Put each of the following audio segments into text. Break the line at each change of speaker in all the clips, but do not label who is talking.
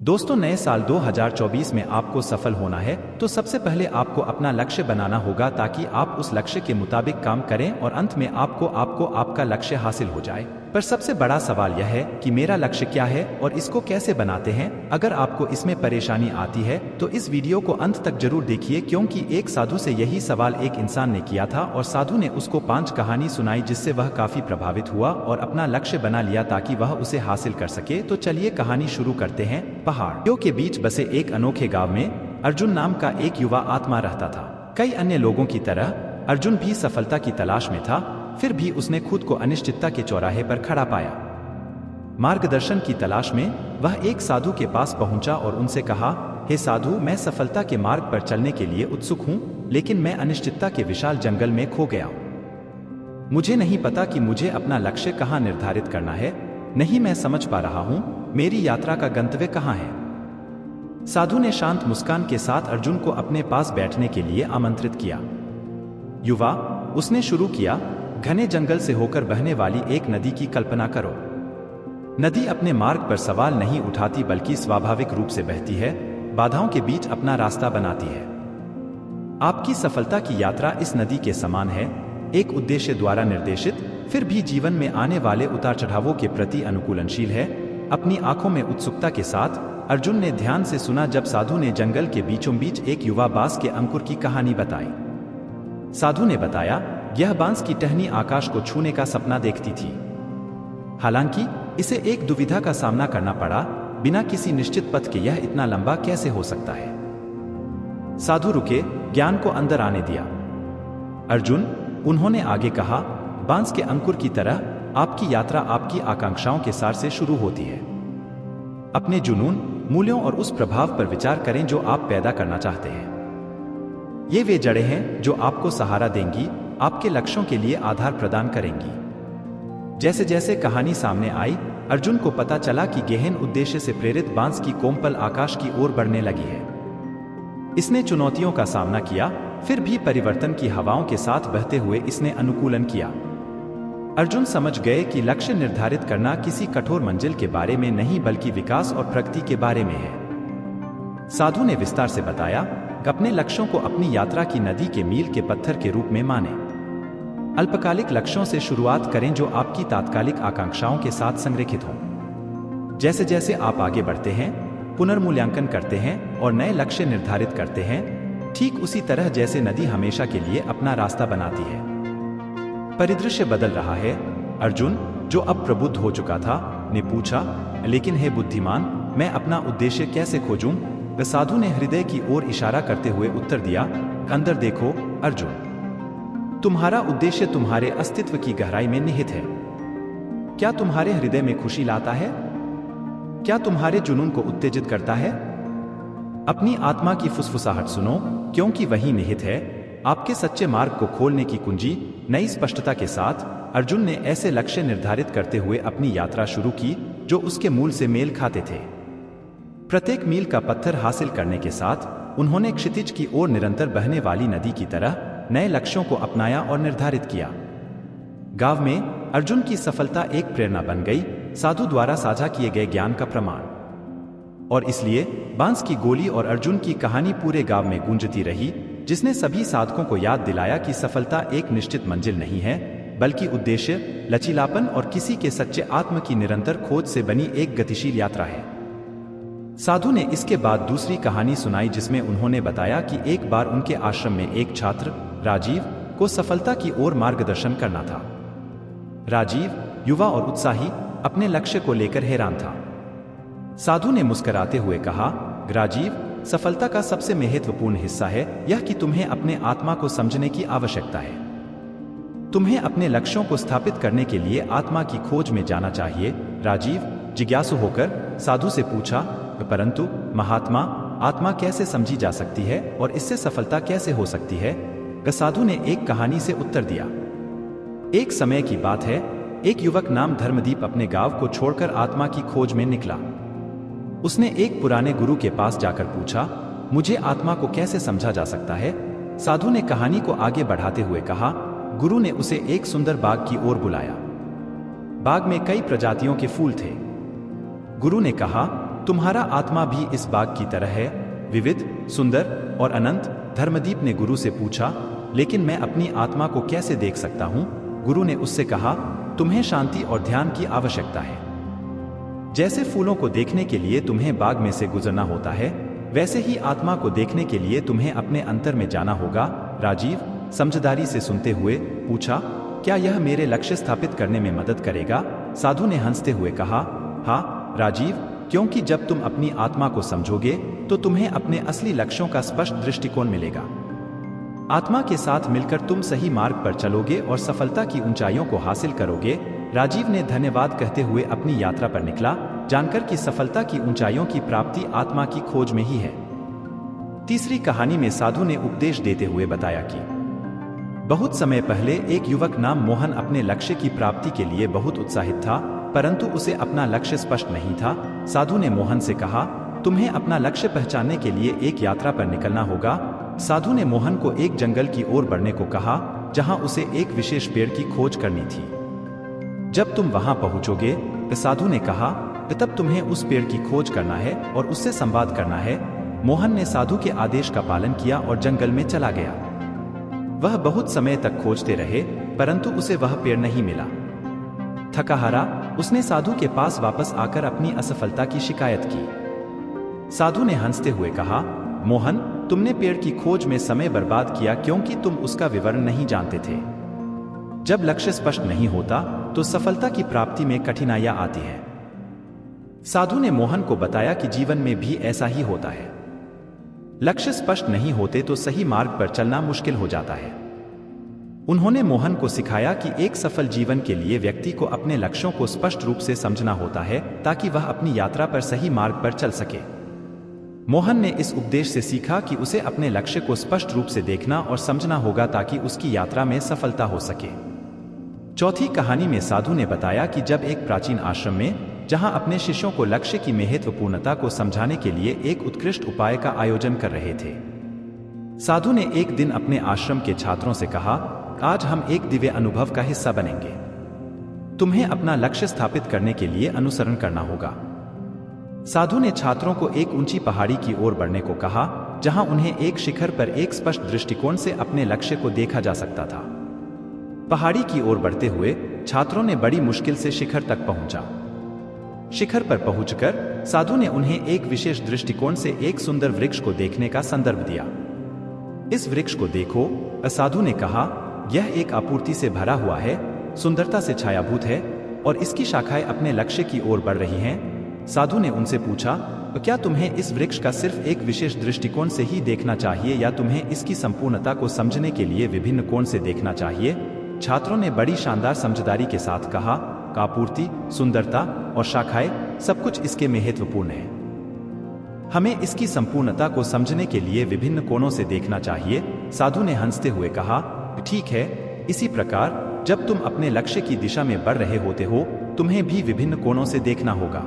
दोस्तों, नए साल 2024 में आपको सफल होना है तो सबसे पहले आपको अपना लक्ष्य बनाना होगा ताकि आप उस लक्ष्य के मुताबिक काम करें और अंत में आपको आपका लक्ष्य हासिल हो जाए। पर सबसे बड़ा सवाल यह है कि मेरा लक्ष्य क्या है और इसको कैसे बनाते हैं। अगर आपको इसमें परेशानी आती है तो इस वीडियो को अंत तक जरूर देखिए, क्योंकि एक साधु से यही सवाल एक इंसान ने किया था और साधु ने उसको 5 कहानी सुनाई जिससे वह काफी प्रभावित हुआ और अपना लक्ष्य बना लिया ताकि वह उसे हासिल कर सके। तो चलिए कहानी शुरू करते हैं। पहाड़ियों के बीच बसे एक अनोखे गांव में अर्जुन नाम का एक युवा आत्मा रहता था। कई अन्य लोगों की तरह अर्जुन भी सफलता की तलाश में था, फिर भी उसने खुद को अनिश्चितता के चौराहे पर खड़ा पाया। मार्गदर्शन की तलाश में वह एक साधु के पास पहुंचा और उनसे कहा, हे साधु, मैं सफलता के मार्ग पर चलने के लिए उत्सुक हूं, लेकिन मैं अनिश्चितता के विशाल जंगल में खो गया हूं। मुझे नहीं पता कि मुझे अपना लक्ष्य कहां निर्धारित करना है। नहीं मैं समझ पा रहा हूं मेरी यात्रा का गंतव्य कहां है। साधु ने शांत मुस्कान के साथ अर्जुन को अपने पास बैठने के लिए आमंत्रित किया। युवा, उसने शुरू किया, घने जंगल से होकर बहने वाली एक नदी की कल्पना करो। नदी अपने मार्ग पर सवाल नहीं उठाती बल्कि स्वाभाविक रूप से बहती है, बाधाओं के बीच अपना रास्ता बनाती है। आपकी सफलता की यात्रा इस नदी के समान है, एक उद्देश्य द्वारा निर्देशित, फिर भी जीवन में आने वाले उतार चढ़ावों के प्रति अनुकूलनशील है। अपनी आंखों में उत्सुकता के साथ अर्जुन ने ध्यान से सुना जब साधु ने जंगल के बीचों बीच एक युवा बांस के अंकुर की कहानी बताई। साधु ने बताया, यह बांस की टहनी आकाश को छूने का सपना देखती थी। हालांकि इसे एक दुविधा का सामना करना पड़ा, बिना किसी निश्चित पथ के यह इतना लंबा कैसे हो सकता है। साधु रुके, ज्ञान को अंदर आने दिया। अर्जुन, उन्होंने आगे कहा, बांस के अंकुर की तरह आपकी यात्रा आपकी आकांक्षाओं के सार से शुरू होती है। अपने जुनून, मूल्यों और उस प्रभाव पर विचार करें जो आप पैदा करना चाहते हैं। ये वे जड़ें हैं जो आपको सहारा देंगी, आपके लक्ष्यों के लिए आधार प्रदान करेंगी। जैसे जैसे कहानी सामने आई, अर्जुन को पता चला कि गहन उद्देश्य से प्रेरित बांस की कोमपल आकाश की ओर बढ़ने लगी है। इसने चुनौतियों का सामना किया, फिर भी परिवर्तन की हवाओं के साथ बहते हुए इसने अनुकूलन किया। अर्जुन समझ गए कि लक्ष्य निर्धारित करना किसी कठोर मंजिल के बारे में नहीं बल्कि विकास और प्रगति के बारे में है। साधु ने विस्तार से बताया, अपने लक्ष्यों को अपनी यात्रा की नदी के मील के पत्थर के रूप में माने। अल्पकालिक लक्ष्यों से शुरुआत करें जो आपकी तात्कालिक आकांक्षाओं के साथ संरेखित हों। जैसे जैसे आप आगे बढ़ते हैं, पुनर्मूल्यांकन करते हैं और नए लक्ष्य निर्धारित करते हैं, ठीक उसी तरह जैसे नदी हमेशा के लिए अपना रास्ता बनाती है। परिदृश्य बदल रहा है। अर्जुन, जो अब प्रबुद्ध हो चुका था, ने पूछा, लेकिन हे बुद्धिमान, मैं अपना उद्देश्य कैसे खोजूं? साधु ने हृदय की ओर इशारा करते हुए उत्तर दिया, अंदर देखो अर्जुन, तुम्हारा उद्देश्य तुम्हारे अस्तित्व की गहराई में निहित है। क्या तुम्हारे हृदय में खुशी लाता है? क्या तुम्हारे जुनून को उत्तेजित करता है? अपनी आत्मा की फुसफुसाहट सुनो, क्योंकि वही निहित है आपके सच्चे मार्ग को खोलने की कुंजी। नई स्पष्टता के साथ अर्जुन ने ऐसे लक्ष्य निर्धारित करते हुए अपनी यात्रा शुरू की जो उसके मूल से मेल खाते थे। प्रत्येक मील का पत्थर हासिल करने के साथ उन्होंने क्षितिज की ओर निरंतर बहने वाली नदी की तरह नए लक्ष्यों को अपनाया और निर्धारित किया। गांव में अर्जुन की सफलता एक प्रेरणा बन गई, साधु द्वारा साझा किए गए ज्ञान का प्रमाण। और इसलिए बांस की गोली और अर्जुन की कहानी पूरे गांव में गूंजती रही, जिसने सभी साधकों को याद दिलाया कि सफलता एक निश्चित मंजिल नहीं है, बल्कि उद्देश्य, लचीलापन और किसी के सच्चे आत्म की निरंतर खोज से बनी एक गतिशील यात्रा है। साधु ने इसके बाद दूसरी कहानी सुनाई जिसमें उन्होंने बताया कि एक बार उनके आश्रम में एक छात्र, राजीव, को सफलता की ओर मार्गदर्शन करना था। राजीव, युवा और उत्साही, अपने लक्ष्य को लेकर हैरान था। साधु ने मुस्कुराते हुए कहा, राजीव, सफलता का सबसे महत्वपूर्ण हिस्सा है यह कि तुम्हें अपने आत्मा को समझने की आवश्यकता है। तुम्हें अपने लक्ष्यों को स्थापित करने के लिए आत्मा की खोज में जाना चाहिए। राजीव जिज्ञासु होकर साधु से पूछा, परंतु महात्मा, आत्मा कैसे समझी जा सकती है और इससे सफलता कैसे हो सकती है? साधु ने एक कहानी से उत्तर दिया। एक समय की बात है, एक युवक नाम धर्मदीप अपने गांव को छोड़कर आत्मा की खोज में निकला। उसने एक पुराने गुरु के पास जाकर पूछा, मुझे आत्मा को कैसे समझा जा सकता है? साधु ने कहानी को आगे बढ़ाते हुए कहा, गुरु ने उसे एक सुंदर बाग की ओर बुलाया। बाग में कई प्रजातियों के फूल थे। गुरु ने कहा, तुम्हारा आत्मा भी इस बाग की तरह है, विविध, सुंदर और अनंत। धर्मदीप ने गुरु से पूछा, लेकिन मैं अपनी आत्मा को कैसे देख सकता हूँ? गुरु ने उससे कहा, तुम्हें शांति और ध्यान की आवश्यकता है। जैसे फूलों को देखने के लिए तुम्हें बाग में से गुजरना होता है, वैसे ही आत्मा को देखने के लिए तुम्हें अपने अंतर में जाना होगा। राजीव समझदारी से सुनते हुए पूछा, क्या यह मेरे लक्ष्य स्थापित करने में मदद करेगा? साधु ने हंसते हुए कहा, हाँ राजीव, क्योंकि जब तुम अपनी आत्मा को समझोगे तो तुम्हें अपने असली लक्ष्यों का स्पष्ट दृष्टिकोण मिलेगा। आत्मा के साथ मिलकर तुम सही मार्ग पर चलोगे और सफलता की ऊंचाइयों को हासिल करोगे। राजीव ने धन्यवाद कहते हुए अपनी यात्रा पर निकला, जानकर कि सफलता की ऊंचाइयों की प्राप्ति आत्मा की खोज में ही है। तीसरी कहानी में साधु ने उपदेश देते हुए बताया कि बहुत समय पहले एक युवक नाम मोहन अपने लक्ष्य की प्राप्ति के लिए बहुत उत्साहित था, परंतु उसे अपना लक्ष्य स्पष्ट नहीं था। साधु ने मोहन से कहा, तुम्हें अपना लक्ष्य पहचानने के लिए एक यात्रा पर निकलना होगा। साधु ने मोहन को एक जंगल की ओर बढ़ने को कहा, जहां उसे एक विशेष पेड़ की खोज करनी थी। जब तुम वहां पहुंचोगे, साधु ने कहा, तब तुम्हें उस पेड़ की खोज करना है और उससे संवाद करना है। मोहन ने साधु के आदेश का पालन किया और जंगल में चला गया। वह बहुत समय तक खोजते रहे, परंतु उसे वह पेड़ नहीं मिला। थका हारा उसने साधु के पास वापस आकर अपनी असफलता की शिकायत की। साधु ने हंसते हुए कहा, मोहन, तुमने पेड़ की खोज में समय बर्बाद किया क्योंकि तुम उसका विवरण नहीं जानते थे। जब लक्ष्य स्पष्ट नहीं होता तो सफलता की प्राप्ति में कठिनाइयां आती हैं। साधु ने मोहन को बताया कि जीवन में भी ऐसा ही होता है। लक्ष्य स्पष्ट नहीं होते तो सही मार्ग पर चलना मुश्किल हो जाता है। उन्होंने मोहन को सिखाया कि एक सफल जीवन के लिए व्यक्ति को अपने लक्ष्यों को स्पष्ट रूप से समझना होता है, ताकि वह अपनी यात्रा पर सही मार्ग पर चल सके। मोहन ने इस उपदेश से सीखा कि उसे अपने लक्ष्य को स्पष्ट रूप से देखना और समझना होगा ताकि उसकी यात्रा में सफलता हो सके। चौथी कहानी में साधु ने बताया कि जब एक प्राचीन आश्रम में, जहां अपने शिष्यों को लक्ष्य की महत्वपूर्णता को समझाने के लिए एक उत्कृष्ट उपाय का आयोजन कर रहे थे। साधु ने एक दिन अपने आश्रम के छात्रों से कहा, आज हम एक दिव्य अनुभव का हिस्सा बनेंगे। तुम्हें अपना लक्ष्य स्थापित करने के लिए अनुसरण करना होगा। साधु ने छात्रों को एक ऊंची पहाड़ी की ओर बढ़ने को कहा, जहां उन्हें एक शिखर पर एक स्पष्ट दृष्टिकोण से अपने लक्ष्य को देखा जा सकता था। पहाड़ी की ओर बढ़ते हुए छात्रों ने बड़ी मुश्किल से शिखर तक पहुंचा। शिखर पर पहुंचकर साधु ने उन्हें एक विशेष दृष्टिकोण से एक सुंदर वृक्ष को देखने का संदर्भ दिया। इस वृक्ष को देखो, साधु ने कहा, यह एक आपूर्ति से भरा हुआ है, सुंदरता से छायाभूत है और इसकी शाखाएं अपने लक्ष्य की ओर बढ़ रही हैं। साधु ने उनसे पूछा, तो क्या तुम्हें इस वृक्ष का सिर्फ एक विशेष दृष्टिकोण से ही देखना चाहिए या तुम्हें इसकी संपूर्णता को समझने के लिए विभिन्न कोण से देखना चाहिए? छात्रों ने बड़ी शानदार समझदारी के साथ कहा, आपूर्ति, सुंदरता और शाखाएं सब कुछ इसके महत्वपूर्ण है। हमें इसकी संपूर्णता को समझने के लिए विभिन्न कोणों से देखना चाहिए। साधु ने हंसते हुए कहा, ठीक है, इसी प्रकार जब तुम अपने लक्ष्य की दिशा में बढ़ रहे होते हो, तुम्हें भी विभिन्न कोणों से देखना होगा।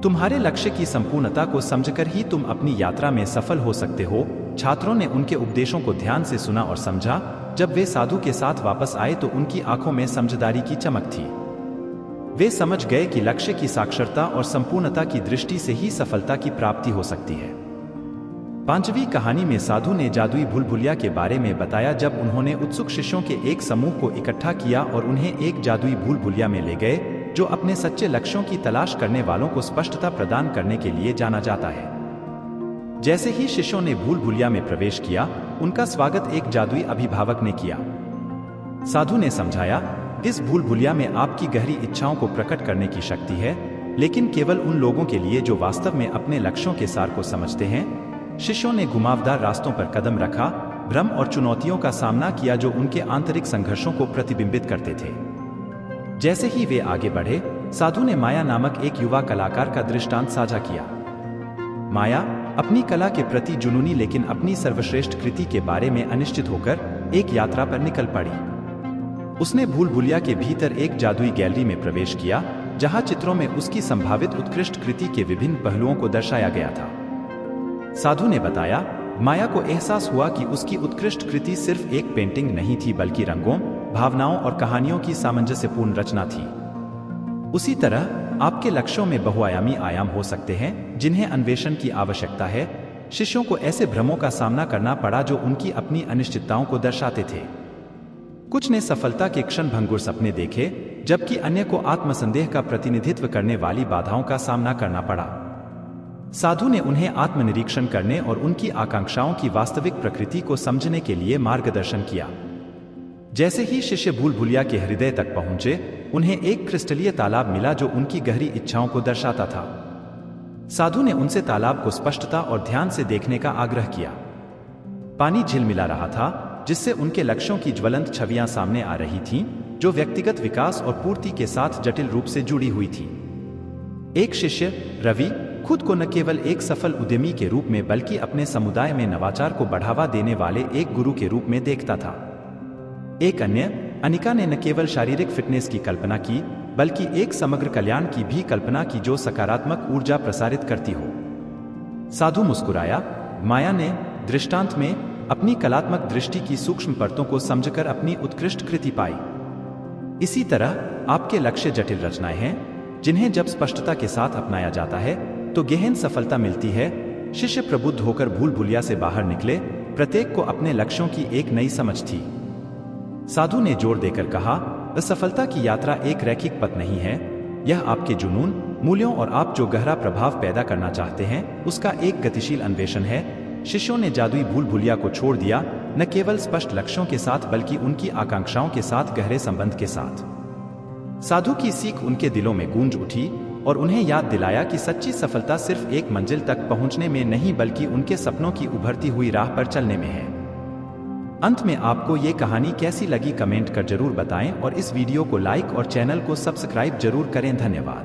तुम्हारे लक्ष्य की संपूर्णता को समझकर ही तुम अपनी यात्रा में सफल हो सकते हो। छात्रों ने उनके उपदेशों को ध्यान से सुना और समझा। जब वे साधु के साथ वापस आए तो उनकी आंखों में समझदारी की चमक थी। वे समझ गए कि लक्ष्य की साक्षरता और संपूर्णता की दृष्टि से ही सफलता की प्राप्ति हो सकती है। पांचवी कहानी में साधु ने जादुई भूल-भुलैया के बारे में बताया। जब उन्होंने उत्सुक शिष्यों के एक समूह को इकट्ठा किया और उन्हें एक जादुई भूल-भुलैया में ले गए, जो अपने सच्चे लक्ष्यों की तलाश करने वालों को स्पष्टता प्रदान करने के लिए जाना जाता है। जैसे ही शिष्यों ने भूल-भुलैया में प्रवेश किया, उनका स्वागत एक जादुई अभिभावक ने किया। साधु ने समझाया, इस भूल-भुलैया में आपकी गहरी इच्छाओं को प्रकट करने की शक्ति है, लेकिन केवल उन लोगों के लिए जो वास्तव में अपने लक्ष्यों के सार को समझते हैं। शिष्यों ने घुमावदार रास्तों पर कदम रखा, भ्रम और चुनौतियों का सामना किया जो उनके आंतरिक संघर्षों को प्रतिबिंबित करते थे। जैसे ही वे आगे बढ़े, साधु ने माया नामक एक युवा कलाकार का दृष्टांत साझा किया। माया अपनी कला के प्रति जुनूनी लेकिन अपनी सर्वश्रेष्ठ कृति के बारे में अनिश्चित होकर एक यात्रा पर निकल पड़ी। उसने भूल-भुलैया के भीतर एक जादुई गैलरी में प्रवेश किया, जहां चित्रों में उसकी संभावित उत्कृष्ट कृति के विभिन्न पहलुओं को दर्शाया गया था। साधु ने बताया, माया को एहसास हुआ कि उसकी उत्कृष्ट कृति सिर्फ एक पेंटिंग नहीं थी, बल्कि रंगों, भावनाओं और कहानियों की सामंजस्यपूर्ण रचना थी। उसी तरह आपके लक्ष्यों में बहुआयामी आयाम हो सकते हैं जिन्हें अन्वेषण की आवश्यकता है। शिष्यों को ऐसे भ्रमों का सामना करना पड़ा जो उनकी अपनी अनिश्चितताओं को दर्शाते थे। कुछ ने सफलता के क्षणभंगुर सपने देखे, जबकि अन्य को आत्मसंदेह का प्रतिनिधित्व करने वाली बाधाओं का सामना करना पड़ा। साधु ने उन्हें आत्मनिरीक्षण करने और उनकी आकांक्षाओं की वास्तविक प्रकृति को समझने के लिए मार्गदर्शन किया। जैसे ही शिष्य भूल भुलैया के हृदय तक पहुंचे, उन्हें एक क्रिस्टलीय तालाब मिला जो उनकी गहरी इच्छाओं को दर्शाता था। साधु ने उनसे तालाब को स्पष्टता और ध्यान से देखने का आग्रह किया। पानी झिलमिला रहा था, जिससे उनके लक्ष्यों की ज्वलंत छवियां सामने आ रही थीं, जो व्यक्तिगत विकास और पूर्ति के साथ जटिल रूप से जुड़ी हुई थी। एक शिष्य, रवि, खुद को न केवल एक सफल उद्यमी के रूप में बल्कि अपने समुदाय में नवाचार को बढ़ावा देने वाले एक गुरु के रूप में देखता था। एक अन्य, अनिका, ने न केवल शारीरिक फिटनेस की कल्पना की बल्कि एक समग्र कल्याण की भी कल्पना की जो सकारात्मक ऊर्जा प्रसारित करती हो। साधु मुस्कुराया। माया ने दृष्टांत में अपनी कलात्मक दृष्टि की सूक्ष्म परतों को समझकर अपनी उत्कृष्ट कृति पाई। इसी तरह आपके लक्ष्य जटिल रचनाएं हैं, जिन्हें जब स्पष्टता के साथ अपनाया जाता है तो गहन सफलता मिलती है। शिष्य प्रबुद्ध होकर भूल भुलैया से बाहर निकले, प्रत्येक को अपने लक्ष्यों की एक नई समझ थी। साधु ने जोर देकर कहा, असफलता की यात्रा एक रैखिक पथ नहीं है, यह आपके जुनून, मूल्यों और आप जो गहरा प्रभाव पैदा करना चाहते हैं उसका एक गतिशील अन्वेषण है। शिष्यों ने जादुई भूल भुलैया को छोड़ दिया, न केवल स्पष्ट लक्ष्यों के साथ बल्कि उनकी आकांक्षाओं के साथ गहरे संबंध के साथ। साधु की सीख उनके दिलों में गूंज उठी और उन्हें याद दिलाया कि सच्ची सफलता सिर्फ एक मंजिल तक पहुंचने में नहीं बल्कि उनके सपनों की उभरती हुई राह पर चलने में है। अंत में आपको ये कहानी कैसी लगी कमेंट कर जरूर बताएं और इस वीडियो को लाइक और चैनल को सब्सक्राइब जरूर करें। धन्यवाद।